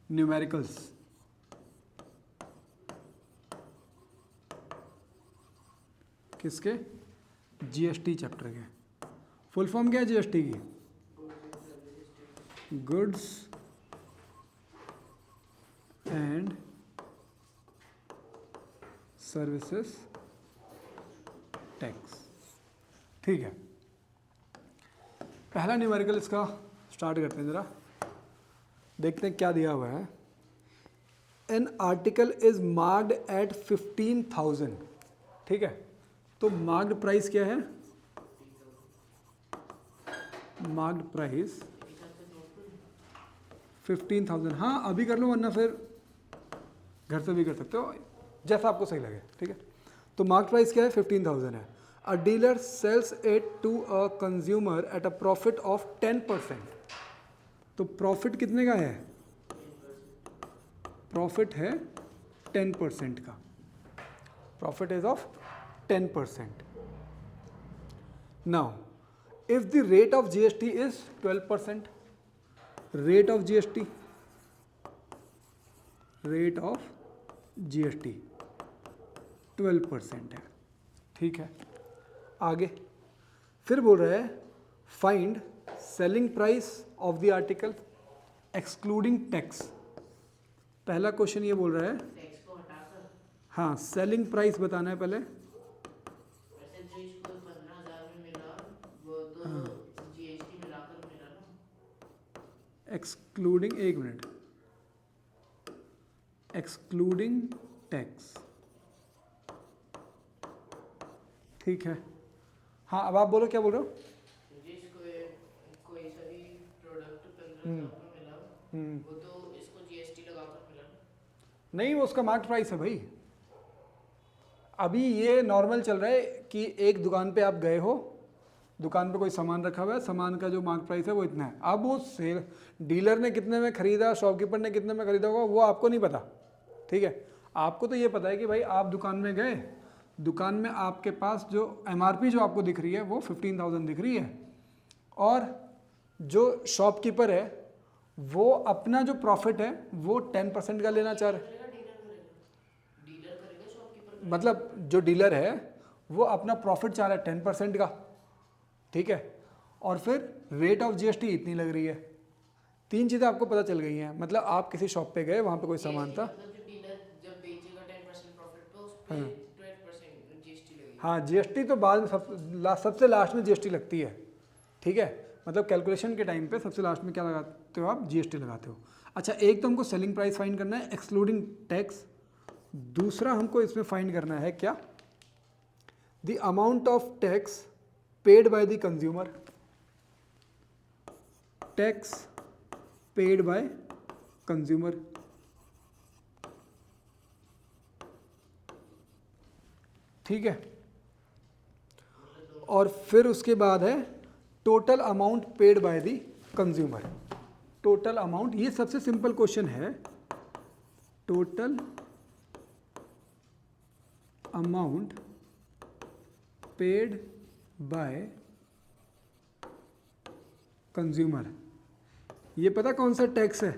Numericals, किसके? GST chapter के। Full form क्या है जीएसटी की? Goods and services tax. ठीक है, पहला न्यूमेरिकल इसका स्टार्ट करते हैं, ज़रा देखते हैं क्या दिया हुआ है। An article is marked at 15,000। ठीक है, तो मार्क्ड प्राइस क्या है? Marked price 15,000। हाँ अभी कर लो, वरना फिर घर से भी कर सकते हो, जैसा आपको सही लगे। ठीक है, तो मार्क्ड प्राइस क्या है? 15,000 है। A dealer sells it to a consumer at a profit of 10%। तो प्रॉफिट कितने का है? प्रॉफिट है 10% का। Profit is of 10%। Now if the rate of GST is 12%, rate of GST, rate of GST 12% है। ठीक है, आगे फिर बोल रहा है find selling price of the article excluding tax. पहला क्वेश्चन ये बोल रहा है, टैक्स को हटाकर, हाँ सेलिंग प्राइस बताना है पहले। वैसे जो इसको 15,000 में मिला वो तो जीएसटी मिलाकर मिला ना। एक्सक्लूडिंग, एक मिनट, एक्सक्लूडिंग टैक्स। ठीक है, हाँ अब आप बोलो क्या बोल रहे हो? जिसको कोई सा भी प्रोडक्ट 15,000 में मिला वो तो इसको जीएसटी लगाकर मिला ना। नहीं, वो उसका मार्केट प्राइस है भाई। अभी ये नॉर्मल चल रहा है कि एक दुकान पे आप गए हो, दुकान पे कोई सामान रखा हुआ है, सामान का जो मार्केट प्राइस है वो इतना है। अब वो सेल डीलर ने कितने में खरीदा, शॉपकीपर ने कितने में खरीदा होगा, वो आपको नहीं पता। ठीक है, आपको तो ये पता है कि भाई आप दुकान में गए, दुकान में आपके पास जो एमआरपी जो आपको दिख रही है वो 15,000 दिख रही है, और जो शॉपकीपर है वो अपना जो प्रॉफिट है वो 10% का लेना चाह रहे हैं। डीलर करेगा शॉपकीपर, मतलब जो डीलर है वो अपना प्रॉफिट चाह रहा है 10% का। ठीक है, और फिर रेट ऑफ जीएसटी इतनी लग रही है। तीन चीज़ें आपको पता चल गई हैं। मतलब आप किसी शॉप पे गए, वहाँ पे कोई सामान था, मतलब जो डीलर जब बेचेगा 10% प्रॉफिट पे उस पे 12% जीएसटी लगेगी। हाँ जीएसटी तो बाद में सबसे लास्ट में जीएसटी लगती है। ठीक है, मतलब कैलकुलेशन के टाइम पे सबसे लास्ट में क्या लगाते हो आप? जीएसटी लगाते हो। अच्छा, एक तो हमको सेलिंग प्राइस फाइंड करना है एक्सक्लूडिंग टैक्स, दूसरा हमको इसमें फाइंड करना है क्या? The amount of tax paid by the consumer, tax paid by consumer. ठीक है, और फिर उसके बाद है total amount paid by the consumer. Total amount, ये सबसे सिंपल क्वेश्चन है। Total amount paid by consumer. ये पता कौन सा टैक्स है?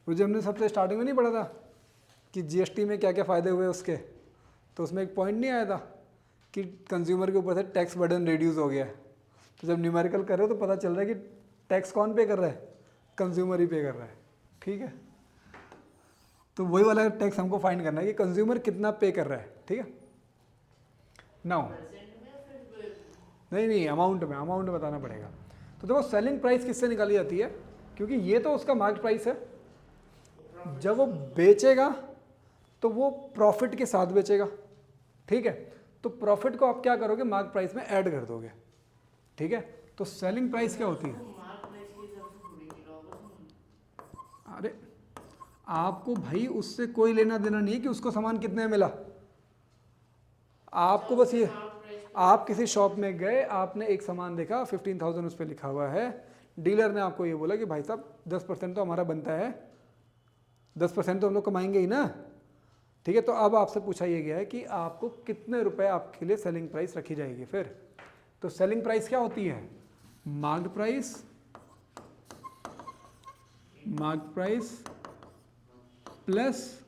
वो जो हमने सबसे स्टार्टिंग में नहीं पढ़ा था कि जीएसटी में क्या क्या फ़ायदे हुए उसके, तो उसमें एक पॉइंट नहीं आया था कि कंज्यूमर के ऊपर से टैक्स बर्डन रिड्यूस हो गया है। तो जब न्यूमेरिकल कर रहे हो तो पता चल रहा है कि टैक्स कौन पे कर रहा है? कंज्यूमर ही पे कर रहा है। ठीक है, तो वही वाला टैक्स हमको फाइंड करना है कि कंज्यूमर कितना पे कर रहा है। ठीक है, नाउ नहीं अमाउंट में, अमाउंट बताना पड़ेगा। तो देखो सेलिंग प्राइस किससे निकाली जाती है? क्योंकि ये तो उसका मार्केट प्राइस है। जब वो बेचेगा तो वो प्रॉफिट के साथ बेचेगा। ठीक है, तो प्रॉफिट को आप क्या करोगे? मार्केट प्राइस में ऐड कर दोगे। ठीक है, तो सेलिंग प्राइस क्या होती है? अरे आपको भाई उससे कोई लेना देना नहीं है कि उसको सामान कितने में मिला। आपको बस ये, आप किसी शॉप में गए, आपने एक सामान देखा 15,000 उस पर लिखा हुआ है, डीलर ने आपको ये बोला कि भाई साहब 10% तो हमारा बनता है, 10% तो हम लोग कमाएंगे ही ना। ठीक है, तो अब आपसे पूछा ये गया है कि आपको कितने रुपए आपके लिए सेलिंग प्राइस रखी जाएगी। फिर तो सेलिंग प्राइस क्या होती है? Market price, market price plus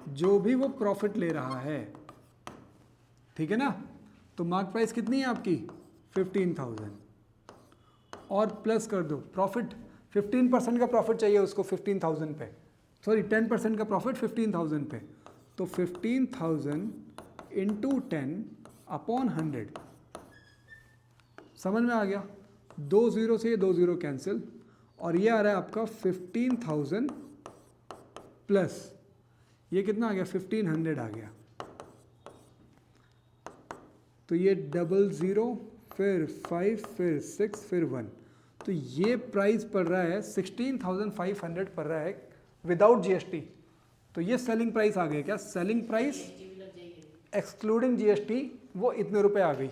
जो भी वो प्रॉफिट ले रहा है, ठीक है ना। तो मार्क प्राइस कितनी है आपकी 15,000 और प्लस कर दो प्रॉफिट, 15% का प्रॉफिट चाहिए उसको 15,000 पे, सॉरी 10% का प्रॉफिट 15,000 पे। तो 15,000 इंटू 10 अपॉन 100, समझ में आ गया। 2 0 से ये 2 0 कैंसिल, और ये आ रहा है आपका 15,000 प्लस ये कितना आ गया 1500 आ गया। तो ये 00 फिर 5 फिर 6 फिर 1, तो ये प्राइस पड़ रहा है 16,500 पड़ रहा है विदाउट जीएसटी। तो ये सेलिंग प्राइस आ गई क्या, सेलिंग प्राइस जीएसटी भी लग जाएगी। एक्सक्लूडिंग जीएसटी वो इतने रुपए आ गई,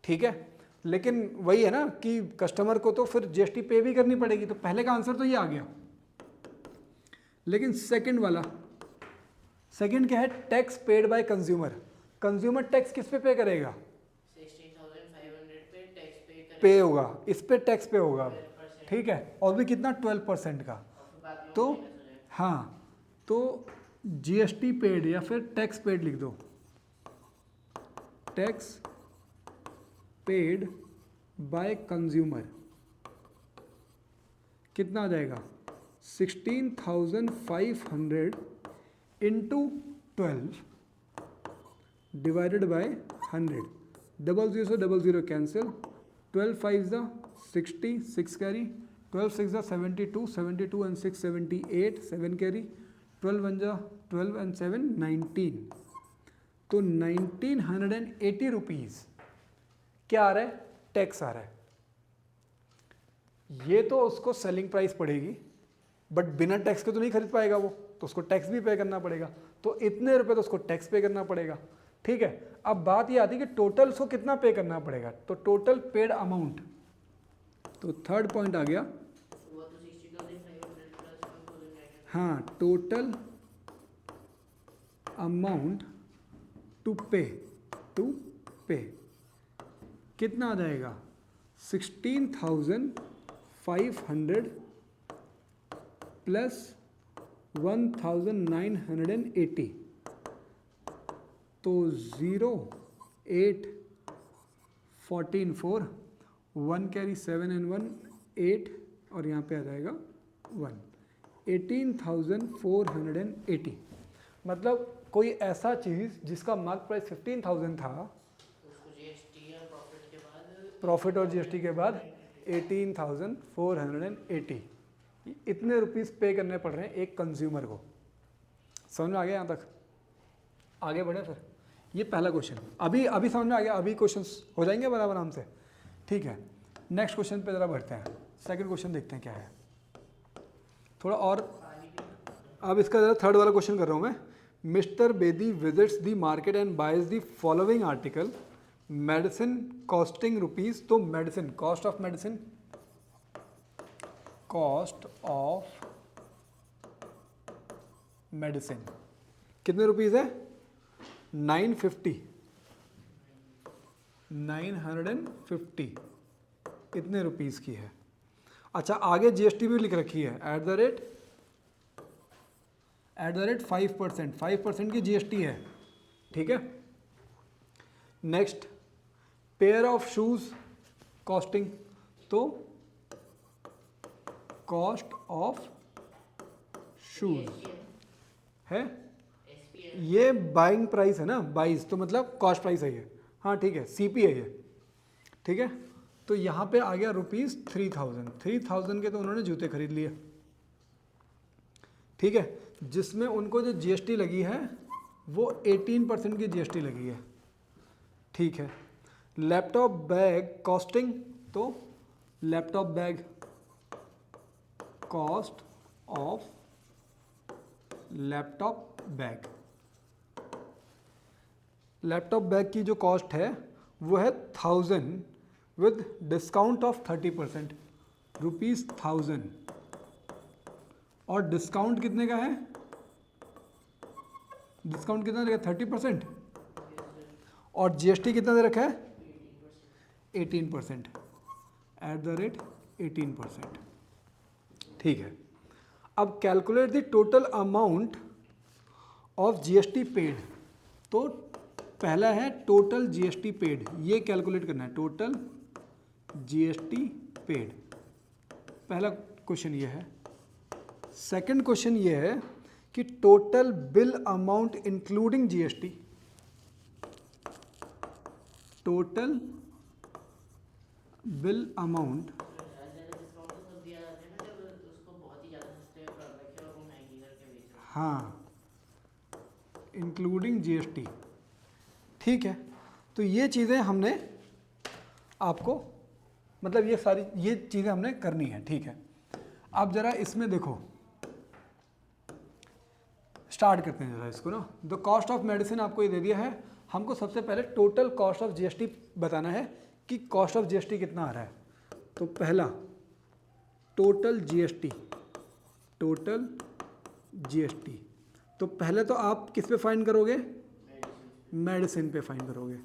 ठीक है। लेकिन वही है ना कि कस्टमर को तो फिर जीएसटी पे भी करनी पड़ेगी, तो पहले का आंसर तो ये आ गया। लेकिन सेकंड वाला, सेकंड क्या है, tax paid by consumer. Consumer tax किस पे करेगा, 16,500 पे टैक्स पे करेगा, पे होगा, इस पे टैक्स पे होगा, 12%, ठीक है। और भी कितना 12% का। और फिर बाद में तो वो minus हो जाएगा। हाँ, तो जीएसटी पेड या फिर टैक्स पेड लिख दो, टैक्स पेड बाय कंज्यूमर कितना आ जाएगा 16,500 इंटू 12 डिवाइडेड बाय 100, 00 से 00 कैंसिल, 12 5 ज़ा 60, 6 कैरी, 12 6 ज़ा 72, 72 एंड 6 78, 7 कैरी, 12 1 ज़ा 12 एंड 7 19। तो 1980 रुपीज़ क्या आ रहा है, टैक्स आ रहा है। ये तो उसको सेलिंग प्राइस पड़ेगी, बट बिना टैक्स के तो नहीं खरीद पाएगा वो, तो उसको टैक्स भी पे करना पड़ेगा। तो इतने रुपए तो उसको टैक्स पे करना पड़ेगा, ठीक है। अब बात ये आती है कि टोटल उसको कितना पे करना पड़ेगा, तो टोटल पेड अमाउंट, तो थर्ड पॉइंट आ गया, वो तो 60,500 प्लस 1,900। हाँ, टोटल अमाउंट टू पे कितना आ जाएगा 16,500 प्लस 1,980। तो 0 8 14 4 1 कैरी 7 एंड 1 8, और यहाँ पे आ जाएगा 1, 18,480। मतलब कोई ऐसा चीज़ जिसका मार्क प्राइस 15,000 था, उसको जीएसटी या प्रॉफिट के बाद, प्रॉफिट और जीएसटी के बाद 18,480, इतने रुपीस पे करने पड़ रहे हैं एक कंज्यूमर को। समझ में आ गया यहाँ तक, आगे बढ़े फिर। ये पहला क्वेश्चन अभी समझ में आ गया, अभी क्वेश्चंस हो जाएंगे बराबर आराम से, ठीक है। नेक्स्ट क्वेश्चन पे ज़रा बढ़ते हैं, सेकंड क्वेश्चन देखते हैं क्या है थोड़ा और। अब इसका ज़रा थर्ड वाला क्वेश्चन कर रहा हूँ मैं। Mr Bedi visits the market and buys the following article, medicine costing rupees. तो medicine, cost of medicine, cost of medicine कितने रुपीज़ है 950, 950 इतने रुपीज़ की है। अच्छा, आगे जीएसटी भी लिख रखी है एट द रेट 5% की जीएसटी है, ठीक है। Next, pair of shoes costing, तो कॉस्ट ऑफ शूज है, ये बाइंग प्राइस है ना, बाइस तो मतलब कॉस्ट प्राइस है ये, हाँ ठीक है, सीपी है ये, ठीक है। तो यहाँ पे आ गया रुपीज़ 3,000 के तो उन्होंने जूते खरीद लिए, ठीक है, जिसमें उनको जो जीएसटी लगी है वो 18% की जीएसटी लगी है, ठीक है। लैपटॉप बैग कॉस्टिंग, तो laptop bag cost of laptop bag, laptop bag की जो कॉस्ट है वो है 1,000 विद डिस्काउंट ऑफ 30%, रुपीज़ 1,000, और डिस्काउंट कितने का है, डिस्काउंट कितना दे रखा है 30%, और जीएसटी कितना दे रखा है 18%, एट द रेट 18%, ठीक है। अब calculate the total amount of GST paid. तो पहला है टोटल जीएसटी पेड, ये कैलकुलेट करना है, टोटल जीएसटी पेड, पहला क्वेश्चन ये है। सेकंड क्वेश्चन ये है कि total bill amount including GST, total bill amount, हाँ, इंक्लूडिंग जीएसटी। ठीक है, तो ये चीज़ें हमने आपको, मतलब ये सारी ये चीज़ें हमने करनी है। ठीक है, अब ज़रा इसमें देखो, स्टार्ट करते हैं ज़रा इसको ना। द कॉस्ट ऑफ मेडिसिन आपको ये दे दिया है, हमको सबसे पहले टोटल कॉस्ट ऑफ जीएसटी बताना है कि कॉस्ट ऑफ जीएसटी कितना आ रहा है। तो पहला टोटल जीएसटी, टोटल जीएसटी, तो पहले तो आप किस पे फाइंड करोगे, मेडिसिन पे फाइंड करोगे।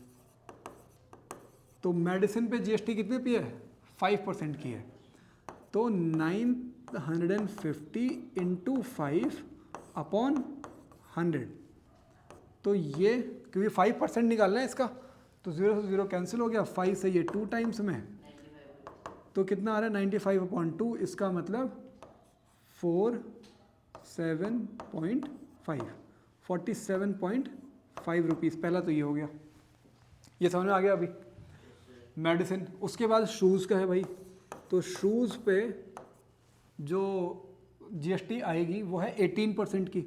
तो मेडिसिन पे जीएसटी कितने की है, 5% की है, तो 950 इंटू 5 अपॉन 100। तो ये क्योंकि 5% निकालना है इसका, तो 0 से 0 कैंसिल हो गया, 5 से ये 2 टाइम्स में, तो कितना आ रहा है 95/2, इसका मतलब 47.5 रुपीज़। पहला तो ये हो गया, ये समझ में आ गया अभी मेडिसिन। उसके बाद शूज़ का है भाई, तो शूज़ पे जो जीएसटी आएगी वो है 18% की,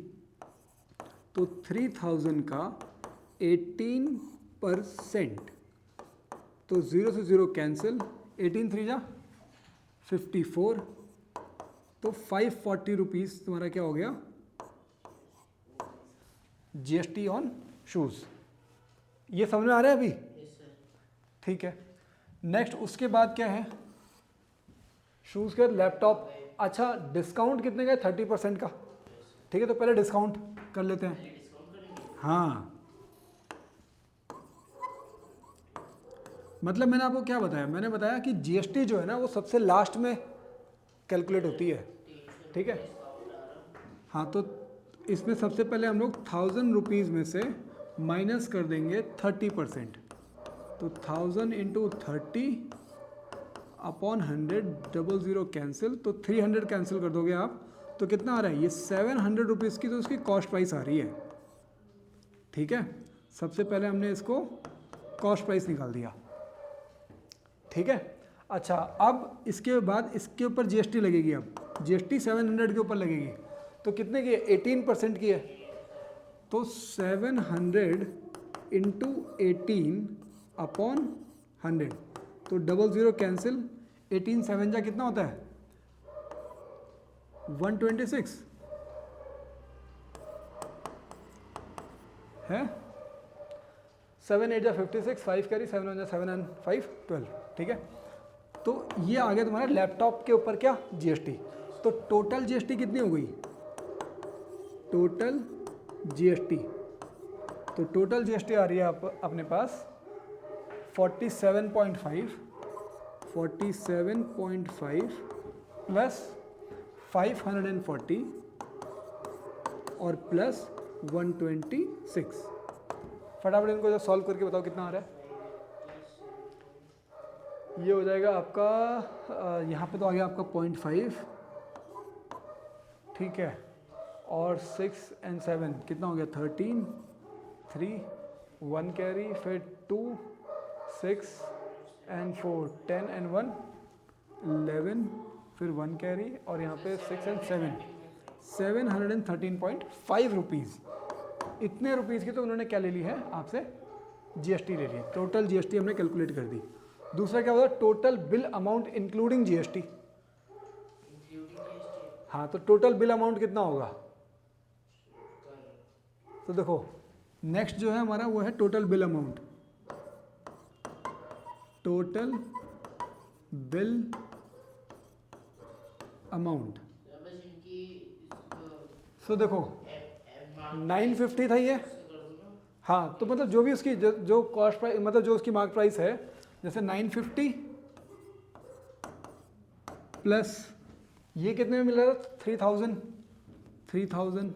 तो 3000 का 18%, तो 0 से 0 कैंसिल, 18 3 जा 54, तो 540 रुपीज़ तुम्हारा क्या हो गया, जीएसटी ऑन शूज़। ये समझ में आ रहा है अभी? ठीक है, नेक्स्ट उसके बाद क्या है, शूज़ के लैपटॉप। अच्छा, डिस्काउंट कितने का है, 30% का। ठीक है, तो पहले डिस्काउंट कर लेते हैं। हाँ, मतलब मैंने आपको क्या बताया, मैंने बताया कि जीएसटी जो है ना वो सबसे लास्ट में कैलकुलेट होती है। ठीक है, हाँ, तो इसमें सबसे पहले हम लोग 1000 रुपीज़ में से माइनस कर देंगे 30%, तो 1000 इंटू 30 अपॉन 100, 00 कैंसिल, तो 300 कैंसिल कर दोगे आप, तो कितना आ रहा है, ये 700 रुपीज़ की तो उसकी कॉस्ट प्राइस आ रही है। ठीक है, सबसे पहले हमने इसको कॉस्ट प्राइस निकाल दिया। ठीक है, अच्छा, अब इसके बाद इसके ऊपर जीएसटी लगेगी। अब जीएसटी 700 के ऊपर लगेगी, तो कितने की है, 18% की है, तो 700 इंटू 18 अपॉन 100, तो 00 कैंसिल, 18 7 जा कितना होता है, 126 है, 7 8 जा 56, 5 कैरी, 7 1 जा 7 एंड 5 12। ठीक है, तो ये आ गया तुम्हारा लैपटॉप के ऊपर क्या, जीएसटी। तो टोटल जीएसटी कितनी हो गई, टोटल जीएसटी, तो टोटल जीएसटी आ रही है आप अपने पास 47.5 प्लस 540 और प्लस 126। फटाफट इनको जो सॉल्व करके बताओ कितना आ रहा है। ये हो जाएगा आपका, यहाँ पे तो आ गया आपका 0.5, ठीक है, और 6 एंड 7 कितना हो गया, 13, 3 1 कैरी, फिर 2 6 एंड 4 10 एंड 1 11, फिर 1 कैरी, और यहाँ पे 6 एंड 7 713.5 रुपीज़। इतने रुपीज़ की तो उन्होंने क्या ले ली है आपसे, जीएसटी ले ली है। टोटल जीएसटी हमने कैलकुलेट कर दी। दूसरा क्या होता है, total bill amount including GST. हाँ, तो टोटल बिल अमाउंट कितना होगा, तो देखो नेक्स्ट जो है हमारा वो है total bill amount, total bill amount. So देखो 950 था ये, हाँ, तो मतलब जो भी उसकी जो कॉस्ट प्राइस, मतलब जो उसकी मार्क प्राइस है, जैसे 950 प्लस ये कितने में मिल रहा था, 3000, 3000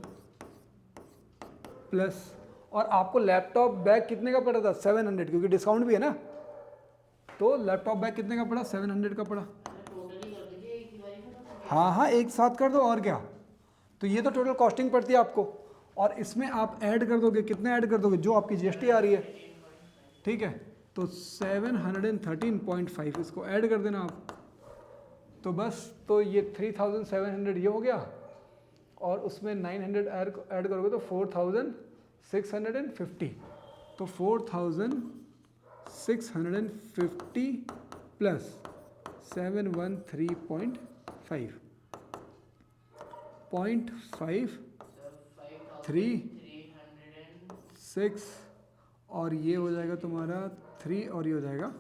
प्लस, और आपको लैपटॉप बैग कितने का पड़ा था? 700, क्योंकि डिस्काउंट भी है ना, तो लैपटॉप बैग कितने का पड़ा? 700 का पड़ा। टोटल ही कर दीजिए एक ही बारी में ना। हाँ हाँ, एक साथ कर दो और क्या। तो ये तो टोटल कॉस्टिंग पड़ती है आपको, और इसमें आप ऐड कर दोगे, कितने ऐड कर दोगे? जो आपकी जीएसटी आ रही है, ठीक है, तो 713.5 इसको ऐड कर देना आप। तो बस, तो ये 3700 ये हो गया, और उसमें 900 ऐड करोगे तो 4650। तो 4650 प्लस 713.5 0.53 और ये हो जाएगा तुम्हारा 3 और ये हो जाएगा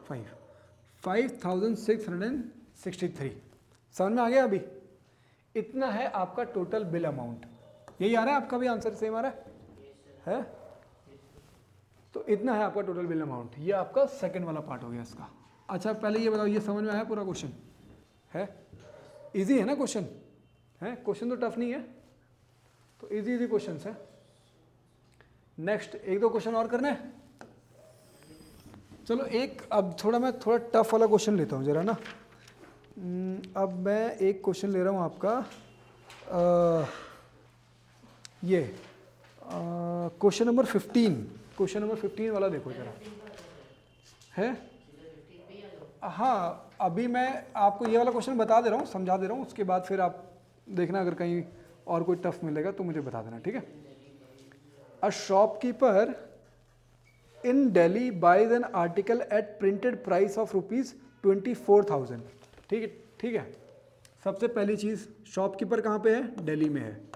5, 5663। समझ में आ गया? अभी इतना है आपका टोटल बिल अमाउंट। यही आ रहा है आपका भी आंसर? सेम आ रहा है? तो इतना है आपका टोटल बिल अमाउंट। ये आपका सेकंड वाला पार्ट हो गया इसका। अच्छा, पहले ये बताओ, ये समझ में आया पूरा क्वेश्चन? है इजी है ना क्वेश्चन? है क्वेश्चन तो टफ नहीं है, तो इजी इजी क्वेश्चन है। नेक्स्ट एक दो क्वेश्चन और करना है। चलो एक, अब मैं थोड़ा टफ वाला क्वेश्चन लेता हूँ जरा ना। अब मैं एक क्वेश्चन ले रहा हूँ आपका, ये क्वेश्चन नंबर 15। क्वेश्चन नंबर 15 वाला देखो जरा। है? हाँ, अभी मैं आपको ये वाला क्वेश्चन बता दे रहा हूँ, समझा दे रहा हूँ, उसके बाद फिर आप देखना अगर कहीं और कोई टफ मिलेगा तो मुझे बता देना, ठीक है? A shopkeeper in Delhi buys an article at printed price of ₹24,000। ठीक है, ठीक है। सबसे पहली चीज, शॉपकीपर कहाँ पे है? दिल्ली में है,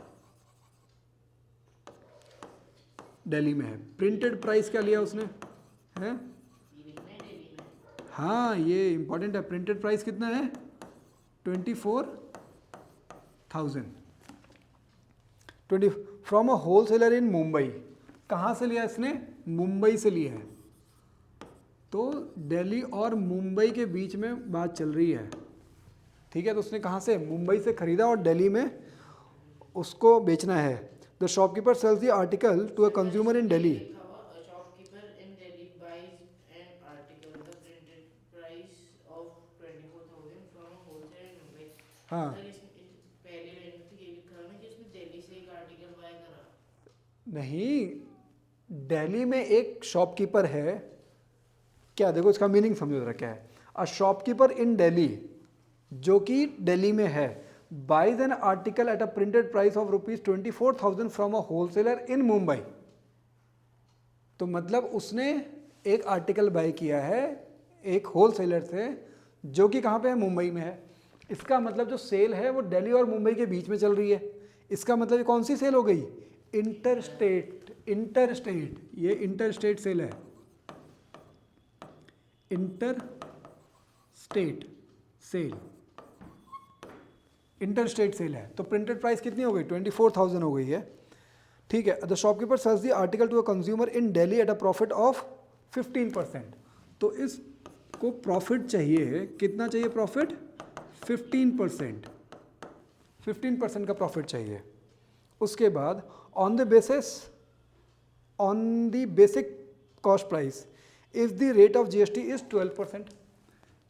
दिल्ली में है। प्रिंटेड प्राइस क्या लिया उसने? है? हाँ, ये इंपॉर्टेंट है। प्रिंटेड प्राइस कितना है? 24,000। From a wholesaler in Mumbai. कहाँ से लिया इसने? मुंबई से लिया है। तो दिल्ली और मुंबई के बीच में बात चल रही है, ठीक है? तो उसने कहाँ से? मुंबई से खरीदा और दिल्ली में उसको बेचना है। The shopkeeper sells the article to a consumer in Delhi. Shopkeeper in Delhi buys an article the printed price of 24,000 from a wholesaler in Mumbai. हाँ, पहले लाइन में तो ये लिखा है ना कि उसने दिल्ली से एक आर्टिकल बाय करा। नहीं, दिल्ली में एक शॉपकीपर है क्या? देखो इसका मीनिंग समझो जरा क्या है। अ शॉपकीपर इन दिल्ली, जो कि दिल्ली में है, buys an article at a printed price of ₹24,000 from a wholesaler in Mumbai. तो मतलब उसने एक आर्टिकल बाय किया है एक होलसेलर से, जो कि कहाँ पे है? मुंबई में है। इसका मतलब जो सेल है वो दिल्ली और मुंबई के बीच में चल रही है। इसका मतलब ये कौन सी सेल हो गई? इंटरस्टेट। इंटरस्टेट, ये इंटरस्टेट सेल है। Interstate sale, interstate sale है। तो प्रिंटेड प्राइस कितनी हो गई? 24,000 हो गई है, ठीक है? The shopkeeper sells the article to a consumer in Delhi at a profit of 15%। तो इसको प्रॉफिट चाहिए, कितना चाहिए प्रॉफिट? 15%। 15% का प्रॉफिट चाहिए। उसके बाद on the basic cost price if the rate of GST is 12%।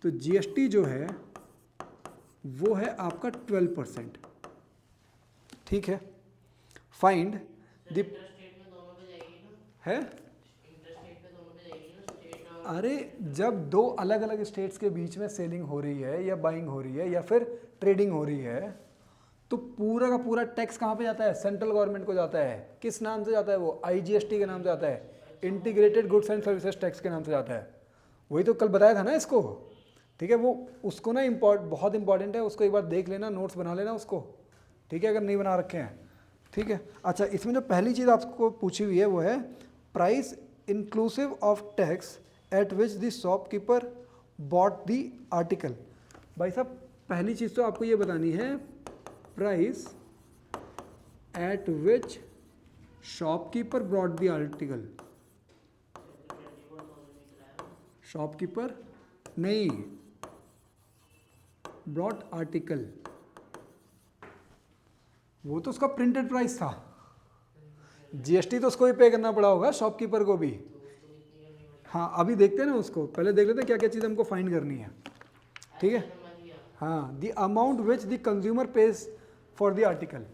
तो जीएसटी जो है वो है आपका 12%, ठीक है? फाइंड द इंटरस्टेट में दोनों पे जाएगी ना? है। इंटरस्टेट पे दोनों पे जाएगी ना, स्टेट और अरे, जब दो अलग अलग स्टेट्स के बीच में सेलिंग हो रही है या बाइंग हो रही है या फिर ट्रेडिंग हो रही है, तो पूरा का पूरा टैक्स कहाँ पे जाता है? सेंट्रल गवर्नमेंट को जाता है। किस नाम से जाता है वो? आईजीएसटी के नाम से जाता है, integrated goods and services tax के नाम से जाता है। वही तो कल बताया था ना इसको, ठीक है? वो उसको ना बहुत इंपॉर्टेंट है, उसको एक बार देख लेना, नोट्स बना लेना उसको, ठीक है? अगर नहीं बना रखे हैं, ठीक है? अच्छा, इसमें जो पहली चीज़ आपको पूछी हुई है वो है price inclusive of tax at which the shopkeeper bought the article. भाई साहब, पहली चीज़ तो आपको ये बतानी है, price at which shopkeeper brought the article. Shopkeeper नहीं, ब्रॉट आर्टिकल। वो तो उसका प्रिंटेड प्राइस था, जीएसटी तो उसको ही पे करना पड़ा होगा, शॉपकीपर को भी। हाँ अभी देखते हैं ना उसको, पहले देख लेते हैं क्या क्या चीज़ हमको फाइंड करनी है, ठीक है। हाँ, the amount which the consumer page for the article.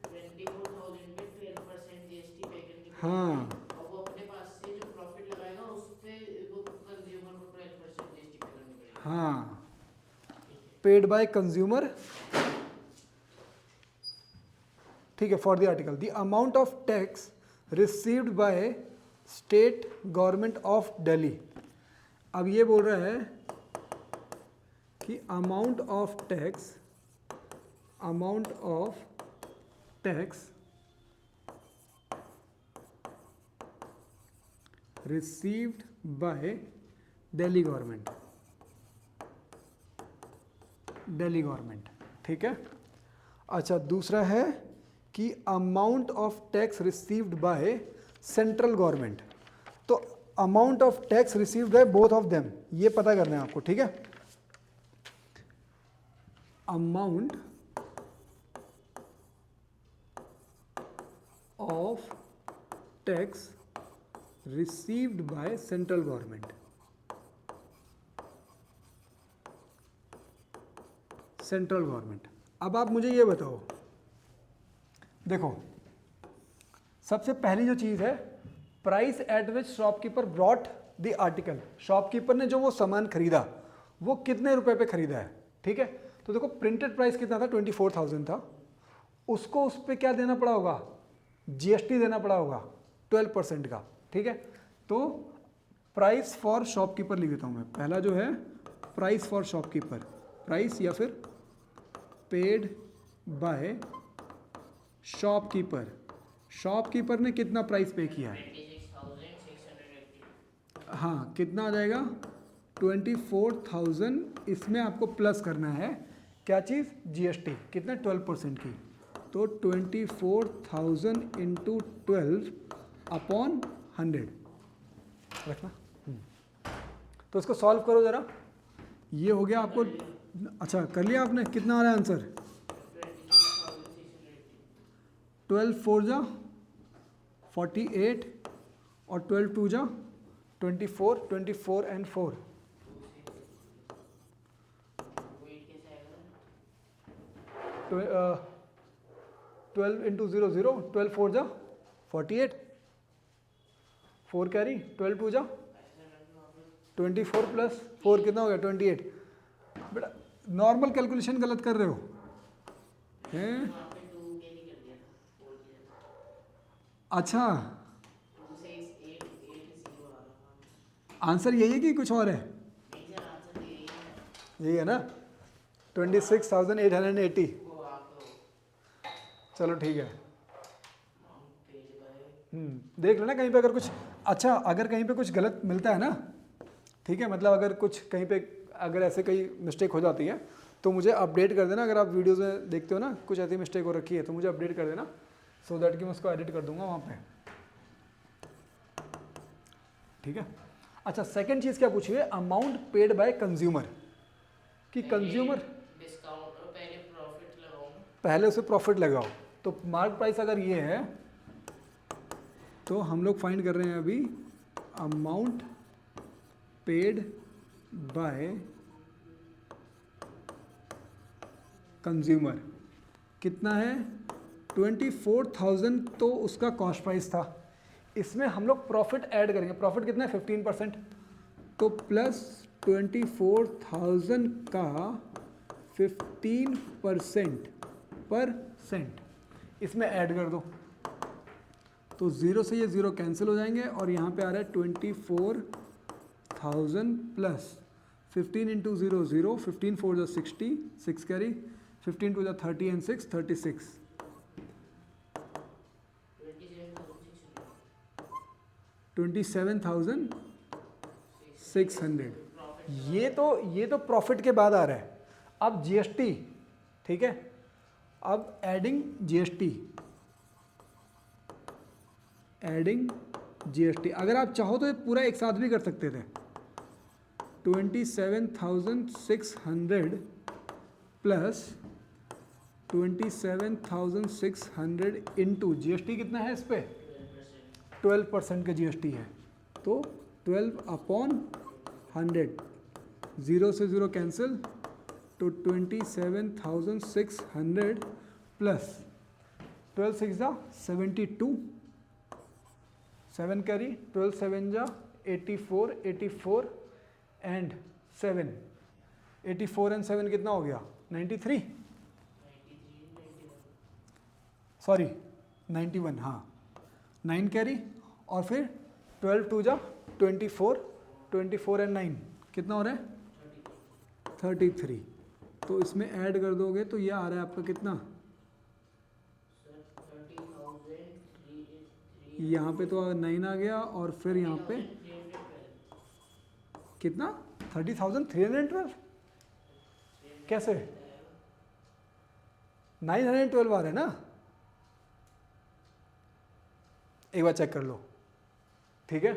24,000 पे 12% जीएसटी पे करनी पड़ेगी। हाँ और वो अपने पास से जो प्रॉफिट लगाएगा उस पे वो कंज्यूमर को 12% जीएसटी पे करनी पड़ेगी। हाँ, पेड बाय कंज्यूमर, ठीक है, for the article. The amount of tax received by state government of Delhi. अब ये बोल रहा है कि amount of tax received by Delhi government, ठीक है। अच्छा, दूसरा है कि amount of tax received by central government. तो amount of tax received by both of them, ये पता करना है आपको, ठीक है। Amount of tax received by central government, अब आप मुझे ये बताओ, देखो सबसे पहली जो चीज़ है, price at which shopkeeper brought the article. Shopkeeper ने जो वो सामान खरीदा वो कितने रुपए पे खरीदा है, ठीक है। तो देखो प्रिंटेड प्राइस कितना था, 24,000 था, उसको उस पर क्या देना पड़ा होगा, जीएसटी देना पड़ा होगा 12% का, ठीक है। तो प्राइस फॉर शॉपकीपर लिख देता हूँ मैं, पहला जो है प्राइस फॉर शॉपकीपर, प्राइस या फिर पेड बाय शॉपकीपर, शॉपकीपर ने कितना प्राइस पे किया है, 26,680। हाँ कितना आ जाएगा 24,000, इसमें आपको प्लस करना है क्या चीज़, जीएसटी, कितना 12% की, तो 24,000 इंटू 12 अपॉन 100 रखना। तो इसको सॉल्व करो ज़रा, ये हो गया आपको, अच्छा कर लिया आपने, कितना आ रहा है आंसर, 12 4 जा 48 और 12 2 जा 24, 24 एंड 4, 12 इंटू 0 0, 12 4 जा 48, 4 कैरी, 12 2 जा 24 प्लस 4 कितना हो गया 28। बेटा नॉर्मल कैलकुलेशन गलत कर रहे हो हैं, अच्छा आंसर यही है कि कुछ और है, यही है ना 26,880, चलो ठीक है। देख लेना कहीं पे अगर कुछ, अच्छा अगर कहीं पे कुछ गलत मिलता है ना, ठीक है, मतलब अगर कुछ कहीं पे अगर ऐसे कहीं मिस्टेक हो जाती है तो मुझे अपडेट कर देना, अगर आप वीडियोज़ में देखते हो ना कुछ ऐसी मिस्टेक हो रखी है तो मुझे अपडेट कर देना, सो दैट कि मैं उसको एडिट कर दूंगा वहाँ पे, ठीक है। अच्छा सेकंड चीज़ क्या पूछी है, अमाउंट पेड बाय कंज्यूमर, कि कंज्यूमर डिस्काउंट पहले प्रॉफिट लगाओ, पहले उसे प्रॉफिट लगाओ। तो मार्क प्राइस अगर ये है तो हम लोग फाइंड कर रहे हैं अभी अमाउंट पेड बाय कंज्यूमर, कितना है 24,000, तो उसका कॉस्ट प्राइस था, इसमें हम लोग प्रॉफिट ऐड करेंगे, प्रॉफिट कितना है 15%, तो प्लस 24,000 का 15% इसमें ऐड कर दो, तो 0 से ये 0 कैंसिल हो जाएंगे और यहाँ पे आ रहा है 24,000 प्लस 15 इंटू 0 0, 15 4 जो 60, 6 कैरी, 15 2 जो 30 एंड 6 36, 27,600, ये तो प्रॉफिट के बाद आ रहा है। अब जीएसटी, ठीक है, अब एडिंग जीएसटी, अगर आप चाहो तो ये पूरा एक साथ भी कर सकते थे, 27,600 प्लस 27,600 इंटू GST कितना है इस पे 12% का GST है, तो 12/100, 0 से 0 कैंसिल, तो 27,600 प्लस 12 6 जा 72, 7 कैरी, 12 7 जा 84, 84 एंड 7, 84 एंड 7 कितना हो गया 93, सॉरी 91, हाँ 9 कैरी, और फिर 12 2 जा 24, 24 एंड 9 कितना हो रहा है 33, तो इसमें ऐड कर दोगे तो ये आ रहा है आपका कितना, यहाँ पे तो 9 आ गया और फिर यहाँ पे कितना 30,312, कैसे 912 आ रहा है ना, एक बार चेक कर लो, ठीक है।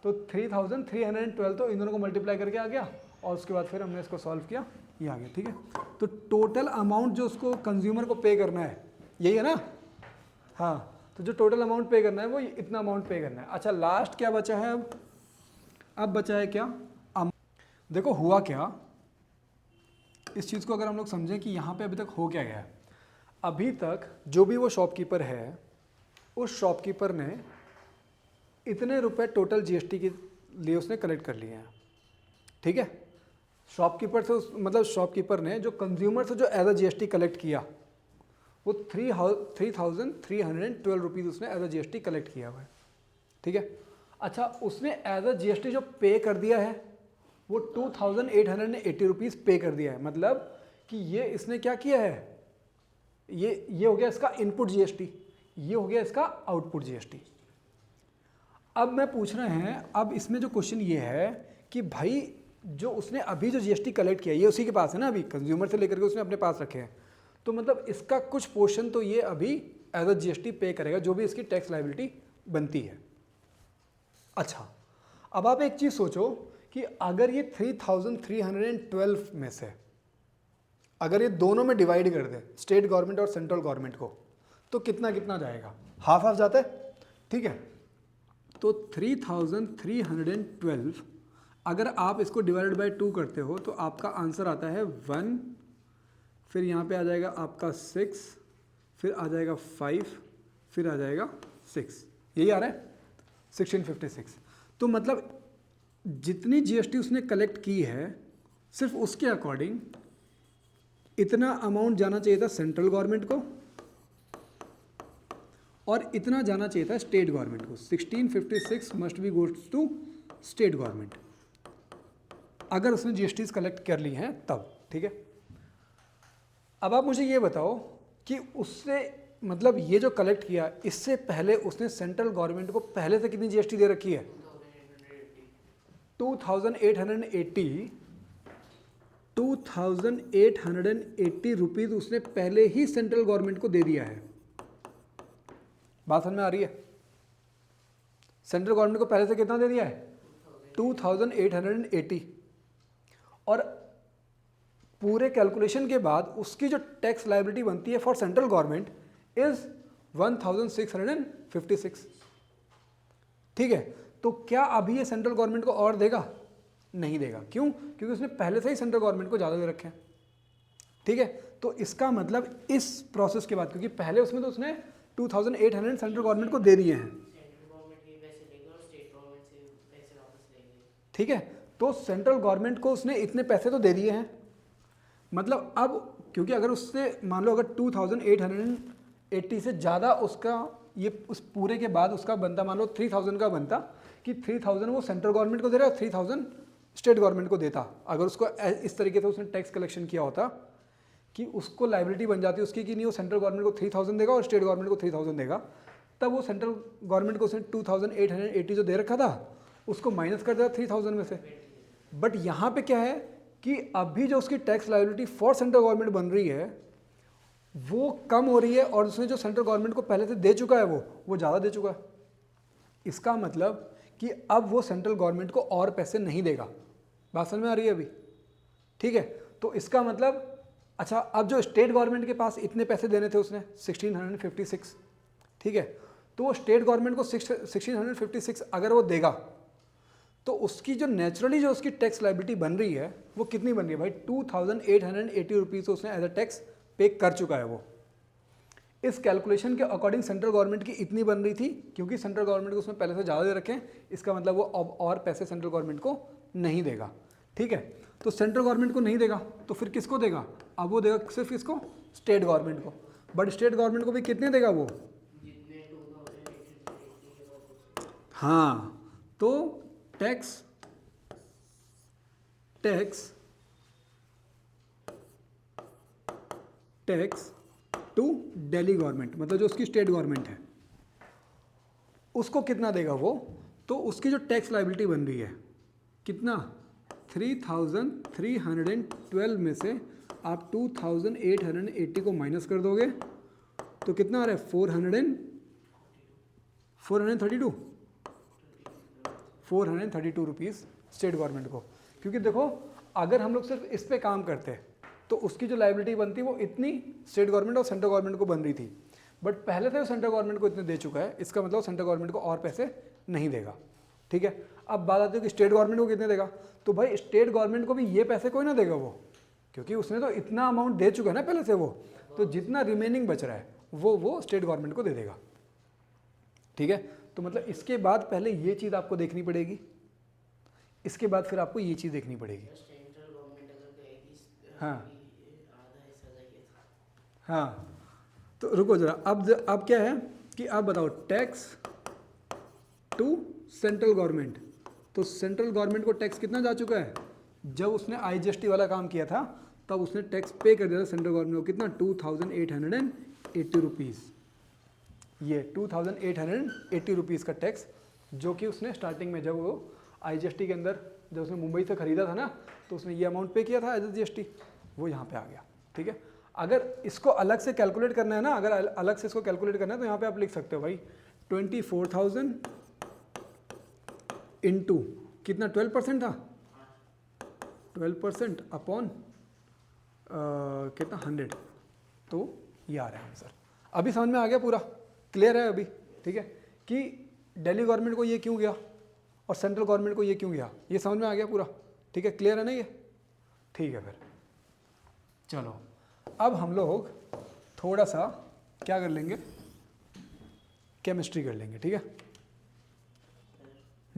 तो 3,312 तो इन दोनों को मल्टीप्लाई करके आ गया और उसके बाद फिर हमने इसको सॉल्व किया, ये आ गया, ठीक है। तो टोटल अमाउंट जो उसको कंज्यूमर को पे करना है यही है ना, हाँ, तो जो टोटल अमाउंट पे करना है वो इतना अमाउंट पे करना है। अच्छा लास्ट क्या बचा है, अब बचा है क्या, देखो हुआ क्या, इस चीज़ को अगर हम लोग समझें कि यहाँ पे अभी तक हो क्या गया है, अभी तक जो भी वो शॉपकीपर है उस शॉपकीपर ने इतने रुपए टोटल GST के लिए उसने कलेक्ट कर लिए हैं, ठीक है। शॉपकीपर से मतलब शॉपकीपर ने जो कंज्यूमर से जो एज अ GST कलेक्ट किया वो 3,312 रुपीज़ उसने एज अ GST कलेक्ट किया हुआ है, ठीक है। अच्छा उसने एज अ GST जो पे कर दिया है वो 2,880 रुपीज़ पे कर दिया है, मतलब कि ये इसने क्या किया है, ये हो गया इसका इनपुट GST, ये हो गया इसका आउटपुट GST। अब मैं पूछ रहे हैं, अब इसमें जो क्वेश्चन ये है कि भाई जो उसने अभी जो GST कलेक्ट किया ये उसी के पास है ना, अभी कंज्यूमर से लेकर के उसने अपने पास रखे हैं, तो मतलब इसका कुछ पोर्शन तो ये अभी एज अ GST पे करेगा जो भी इसकी टैक्स लायबिलिटी बनती है। अच्छा अब आप एक चीज़ सोचो कि अगर ये 3,312 में से अगर ये दोनों में डिवाइड कर दे स्टेट गवर्नमेंट और सेंट्रल गवर्नमेंट को, तो कितना कितना जाएगा, हाफ हाफ जाता है, ठीक है। तो 3,312 अगर आप इसको डिवाइड बाय 2 करते हो तो आपका आंसर आता है 1, फिर यहाँ पे आ जाएगा आपका 6, फिर आ जाएगा 5, फिर आ जाएगा 6, यही आ रहा है 1656। तो मतलब जितनी GST उसने कलेक्ट की है सिर्फ उसके अकॉर्डिंग इतना अमाउंट जाना चाहिए था सेंट्रल गवर्नमेंट को और इतना जाना चाहिए था स्टेट गवर्नमेंट को। 1656 must be goes to state government अगर उसने GSTs कलेक्ट कर ली हैं तब, ठीक है। अब आप मुझे ये बताओ कि उससे मतलब ये जो कलेक्ट किया इससे पहले उसने सेंट्रल गवर्नमेंट को पहले से कितनी GST दे रखी है, 2,880 रुपीज़ उसने पहले ही सेंट्रल गवर्नमेंट को दे दिया है। बात समझ में आ रही है, सेंट्रल गवर्नमेंट को पहले से कितना दे दिया है 2,880, और पूरे कैलकुलेशन के बाद उसकी जो टैक्स लायबिलिटी बनती है फॉर सेंट्रल गवर्नमेंट इज 1,656, ठीक है। तो क्या अभी ये सेंट्रल गवर्नमेंट को और देगा, नहीं देगा, क्यों, क्योंकि उसने पहले से ही सेंट्रल गवर्नमेंट को ज़्यादा दे रखे हैं, ठीक है। तो इसका मतलब इस प्रोसेस के बाद, क्योंकि पहले उसमें तो उसने 2,800 सेंट्रल गवर्नमेंट को दे दिए हैं, ठीक है। तो सेंट्रल गवर्नमेंट को उसने इतने पैसे तो दे दिए हैं, मतलब अब क्योंकि अगर उससे मान लो अगर 2,880 से ज़्यादा उसका ये उस पूरे के बाद उसका बनता मान लो 3,000 का बनता कि 3,000 वो सेंट्रल गवर्नमेंट को दे रहा है, 3,000 स्टेट गवर्नमेंट को देता। अगर उसको इस तरीके से उसने टैक्स कलेक्शन किया होता कि उसको लायबिलिटी बन जाती उसकी कि नहीं वो सेंट्रल गवर्नमेंट को 3,000 देगा और स्टेट गवर्नमेंट को 3,000 देगा, तब वो सेंट्रल गवर्नमेंट को उसने 2,880 जो दे रखा था उसको माइनस कर देता 3,000 में से। बट यहाँ पे क्या है कि अभी जो उसकी tax liability for central government बन रही है वो कम हो रही है और उसने जो सेंट्रल गवर्नमेंट को पहले से दे चुका है वो ज़्यादा दे चुका है। इसका मतलब कि अब वो सेंट्रल गवर्नमेंट को और पैसे नहीं देगा। बात समझ में आ रही है अभी, ठीक है। तो इसका मतलब अच्छा, अब जो स्टेट गवर्नमेंट के पास इतने पैसे देने थे उसने 1656, ठीक है, तो वो स्टेट गवर्नमेंट को 1656 अगर वो देगा तो उसकी जो नेचुरली जो उसकी टैक्स लाइबिलिटी बन रही है वो कितनी बन रही है भाई, 2880 रुपीज़ उसने एज अ टैक्स पे कर चुका है वो। इस कैलकुलेशन के अकॉर्डिंग सेंट्रल गवर्नमेंट की इतनी बन रही थी, क्योंकि सेंट्रल गवर्नमेंट को उसमें पहले से ज़्यादा दे रखे हैं, इसका मतलब वो अब और पैसे सेंट्रल गवर्नमेंट को नहीं देगा, ठीक है। तो सेंट्रल गवर्नमेंट को नहीं देगा तो फिर किसको देगा, अब वो देगा सिर्फ इसको स्टेट गवर्नमेंट को, बट स्टेट गवर्नमेंट को भी कितने देगा वो, जितने 2080 के बाद हाँ, तो टैक्स टू दिल्ली गवर्नमेंट, मतलब जो उसकी स्टेट गवर्नमेंट है उसको कितना देगा वो, तो उसकी जो टैक्स लाइबिलिटी बन रही है कितना, 3312 में से आप 2880 को माइनस कर दोगे तो कितना आ रहा है, 432 रुपीज़ स्टेट गवर्नमेंट को। क्योंकि देखो अगर हम लोग सिर्फ इस पे काम करते तो उसकी जो लाइबिलिटी बनती वो इतनी स्टेट गवर्नमेंट और सेंट्रल गवर्नमेंट को बन रही थी, बट पहले से वो सेंट्रल गवर्नमेंट को इतने दे चुका है, इसका मतलब सेंट्रल गवर्नमेंट को और पैसे नहीं देगा, ठीक है। अब बात आती है कि स्टेट गवर्नमेंट को कितने देगा, तो भाई स्टेट गवर्नमेंट को भी ये पैसे कोई ना देगा वो, क्योंकि उसने तो इतना अमाउंट दे चुका है ना पहले से वो, तो जितना रिमेनिंग बच रहा है वो स्टेट गवर्नमेंट को दे देगा, ठीक है। तो मतलब इसके बाद पहले ये चीज़ आपको देखनी पड़ेगी, इसके बाद फिर आपको ये चीज़ देखनी पड़ेगी। सेंट्रल गवर्नमेंट अगर कहेगी हाँ आधा हिस्सा चाहिए था। हाँ, तो रुको जरा, अब क्या है कि आप बताओ टैक्स टू सेंट्रल गवर्नमेंट, तो सेंट्रल गवर्नमेंट को टैक्स कितना जा चुका है, जब उसने IGST वाला काम किया था तब उसने टैक्स पे कर दिया था सेंट्रल गवर्नमेंट को, कितना 2880 रुपीज़, ये 2880 रुपीज़ का टैक्स जो कि उसने स्टार्टिंग में जब वो IGST के अंदर जब उसने मुंबई से ख़रीदा था ना तो उसने ये अमाउंट पे किया था एज GST, वो यहाँ पे आ गया, ठीक है। अगर इसको अलग से कैलकुलेट करना है ना, अगर अलग से इसको कैलकुलेट करना है तो यहाँ पे आप लिख सकते हो भाई 24,000 इंटू कितना, 12% था, 12% अपॉन कितना 100, तो ये आ रहा है आंसर। अभी समझ में आ गया, पूरा क्लियर है अभी, ठीक है, कि दिल्ली गवर्नमेंट को ये क्यों गया और सेंट्रल गवर्नमेंट को ये क्यों गया, ये समझ में आ गया पूरा, ठीक है, क्लियर है ना ये, ठीक है। फिर चलो अब हम लोग थोड़ा सा क्या कर लेंगे, केमिस्ट्री कर लेंगे, ठीक है।